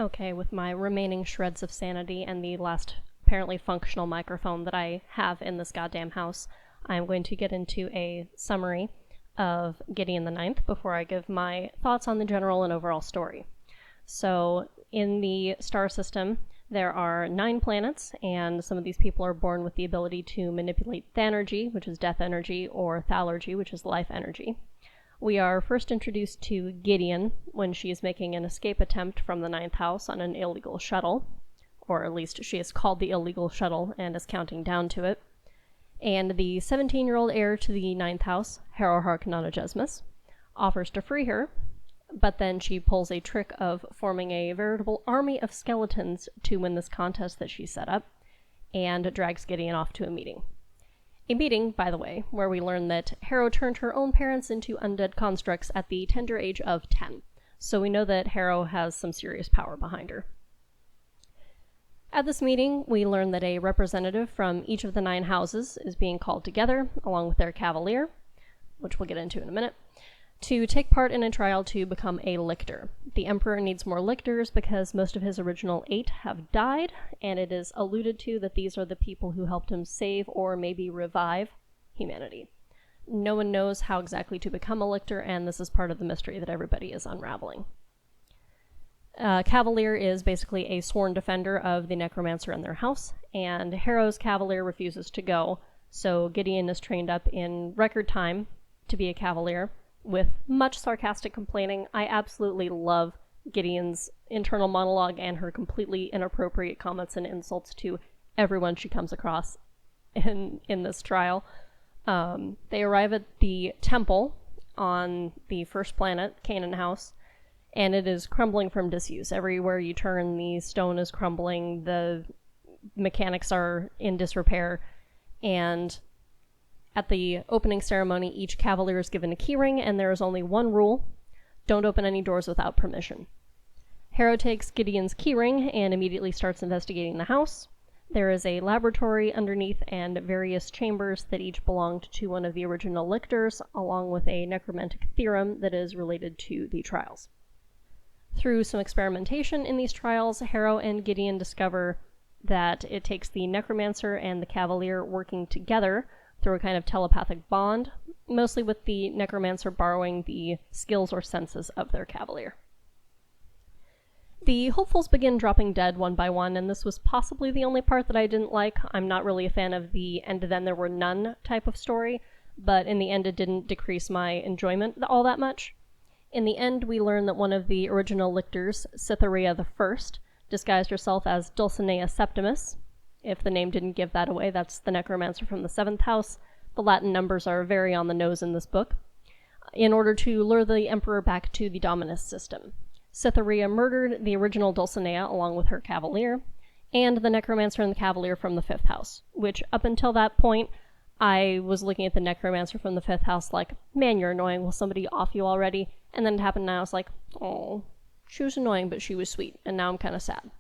Okay, with my remaining shreds of sanity and the last apparently functional microphone that I have in this goddamn house, I'm going to get into a summary of Gideon the Ninth before I give my thoughts on the general and overall story. So, in the star system, there are 9 planets, and some of these people are born with the ability to manipulate Thanergy, which is death energy, or Thalergy, which is life energy. We are first introduced to Gideon when she is making an escape attempt from the 9th house on an illegal shuttle, or at least she is called the illegal shuttle and is counting down to it. And the 17-year-old heir to the 9th house, Harrow Harkononogesmus, offers to free her, but then she pulls a trick of forming a veritable army of skeletons to win this contest that she set up, and drags Gideon off to a meeting. A meeting, by the way, where we learn that Harrow turned her own parents into undead constructs at the tender age of 10, so we know that Harrow has some serious power behind her. At this meeting, we learn that a representative from each of the 9 houses is being called together, along with their cavalier, which we'll get into in a minute, to take part in a trial to become a lictor. The Emperor needs more lictors because most of his original 8 have died, and it is alluded to that these are the people who helped him save or maybe revive humanity. No one knows how exactly to become a lictor, and this is part of the mystery that everybody is unraveling. Cavalier is basically a sworn defender of the necromancer in their house, and Harrow's cavalier refuses to go, so Gideon is trained up in record time to be a cavalier, with much sarcastic complaining. I absolutely love Gideon's internal monologue and her completely inappropriate comments and insults to everyone she comes across in this trial. They arrive at the temple on the first planet, Canaan House, and it is crumbling from disuse. Everywhere you turn, the stone is crumbling, the mechanics are in disrepair, and at the opening ceremony, each cavalier is given a keyring, and there is only one rule: don't open any doors without permission. Harrow takes Gideon's keyring and immediately starts investigating the house. There is a laboratory underneath and various chambers that each belonged to one of the original lictors, along with a necromantic theorem that is related to the trials. Through some experimentation in these trials, Harrow and Gideon discover that it takes the necromancer and the cavalier working together through a kind of telepathic bond, mostly with the necromancer borrowing the skills or senses of their cavalier. The hopefuls begin dropping dead one by one, and this was possibly the only part that I didn't like. I'm not really a fan of the "and then there were none" type of story, but in the end it didn't decrease my enjoyment all that much. In the end, we learn that one of the original lictors, Cytherea I, disguised herself as Dulcinea Septimus. If the name didn't give that away, that's the necromancer from the 7th house. The Latin numbers are very on the nose in this book, in order to lure the Emperor back to the Dominus system. Cytherea murdered the original Dulcinea along with her cavalier, and the necromancer and the cavalier from the 5th house, which up until that point, I was looking at the necromancer from the 5th house like, man, you're annoying, will somebody off you already? And then it happened and I was like, oh, she was annoying, but she was sweet, and now I'm kind of sad.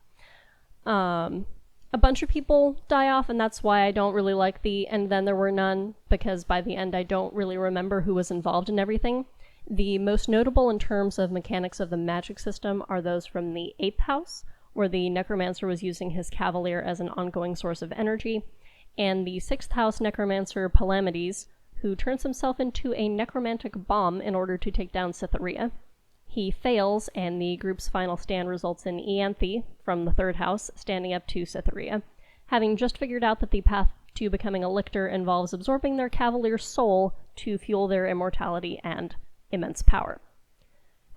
A bunch of people die off, and that's why I don't really like the "and then there were none," because by the end I don't really remember who was involved in everything. The most notable in terms of mechanics of the magic system are those from the 8th house, where the necromancer was using his cavalier as an ongoing source of energy, and the 6th house necromancer Palamedes, who turns himself into a necromantic bomb in order to take down Cytherea. He fails, and the group's final stand results in Ianthe, from the 3rd house, standing up to Cytherea, having just figured out that the path to becoming a lictor involves absorbing their cavalier's soul to fuel their immortality and immense power.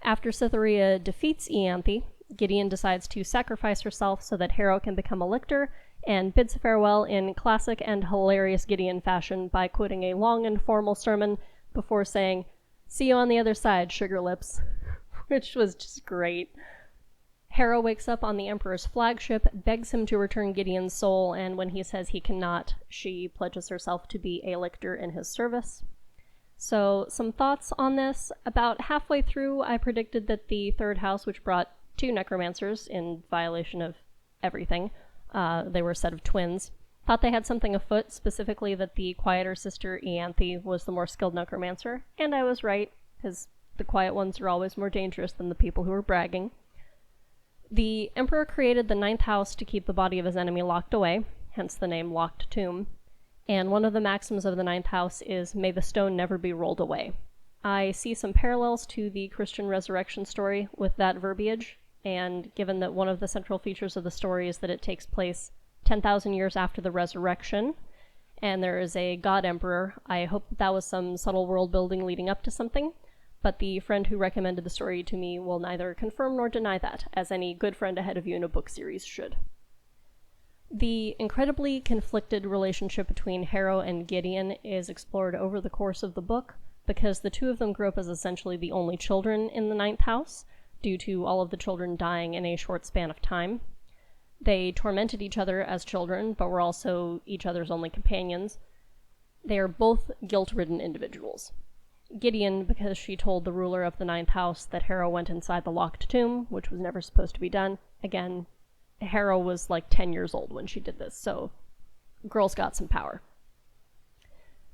After Cytherea defeats Ianthe, Gideon decides to sacrifice herself so that Harrow can become a lictor, and bids farewell in classic and hilarious Gideon fashion by quoting a long and formal sermon before saying, "See you on the other side, sugar lips," which was just great. Harrow wakes up on the Emperor's flagship, begs him to return Gideon's soul, and when he says he cannot, she pledges herself to be a lictor in his service. So, some thoughts on this. About halfway through, I predicted that the 3rd house, which brought 2 necromancers in violation of everything, they were a set of twins, thought they had something afoot, specifically that the quieter sister Ianthe was the more skilled necromancer, and I was right, because the quiet ones are always more dangerous than the people who are bragging. The Emperor created the ninth house to keep the body of his enemy locked away, hence the name Locked Tomb, and one of the maxims of the ninth house is, may the stone never be rolled away. I see some parallels to the Christian resurrection story with that verbiage, and given that one of the central features of the story is that it takes place 10,000 years after the resurrection, and there is a god emperor, I hope that was some subtle world building leading up to something, but the friend who recommended the story to me will neither confirm nor deny that, as any good friend ahead of you in a book series should. The incredibly conflicted relationship between Harrow and Gideon is explored over the course of the book, because the two of them grew up as essentially the only children in the ninth house, due to all of the children dying in a short span of time. They tormented each other as children, but were also each other's only companions. They are both guilt-ridden individuals. Gideon, because she told the ruler of the ninth house that Harrow went inside the locked tomb, which was never supposed to be done. Again, Harrow was like 10 years old when she did this, so girl's got some power.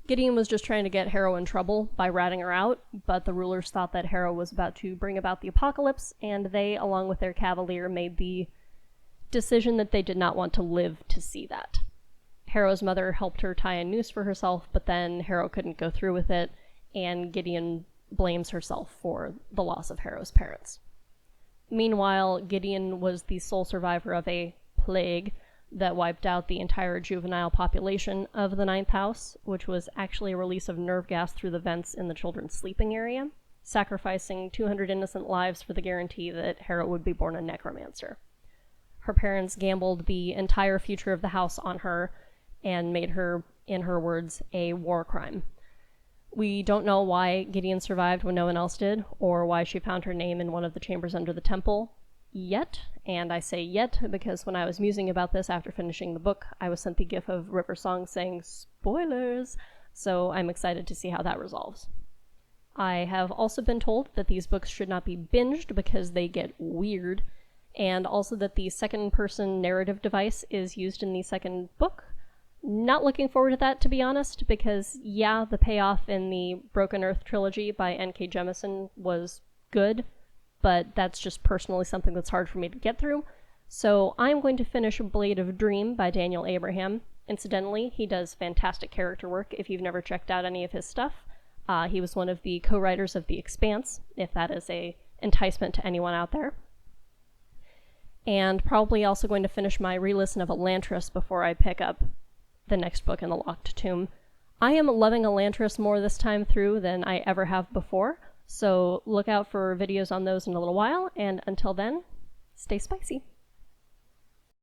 Gideon was just trying to get Harrow in trouble by ratting her out, but the rulers thought that Harrow was about to bring about the apocalypse, and they, along with their cavalier, made the decision that they did not want to live to see that. Harrow's mother helped her tie a noose for herself, but then Harrow couldn't go through with it, and Gideon blames herself for the loss of Harrow's parents. Meanwhile, Gideon was the sole survivor of a plague that wiped out the entire juvenile population of the ninth house, which was actually a release of nerve gas through the vents in the children's sleeping area, sacrificing 200 innocent lives for the guarantee that Harrow would be born a necromancer. Her parents gambled the entire future of the house on her and made her, in her words, a war crime. We don't know why Gideon survived when no one else did, or why she found her name in one of the chambers under the temple, yet, and I say yet because when I was musing about this after finishing the book, I was sent the gif of River Song saying, spoilers, so I'm excited to see how that resolves. I have also been told that these books should not be binged because they get weird, and also that the second-person narrative device is used in the second book. Not looking forward to that, to be honest, because, yeah, the payoff in the Broken Earth trilogy by N.K. Jemisin was good, but that's just personally something that's hard for me to get through. So I'm going to finish Blade of Dream by Daniel Abraham. Incidentally, he does fantastic character work if you've never checked out any of his stuff. He was one of the co-writers of The Expanse, if that is a enticement to anyone out there. And probably also going to finish my re-listen of Elantris before I pick up the next book in the Locked Tomb. I am loving Elantris more this time through than I ever have before, so look out for videos on those in a little while, and until then, stay spicy.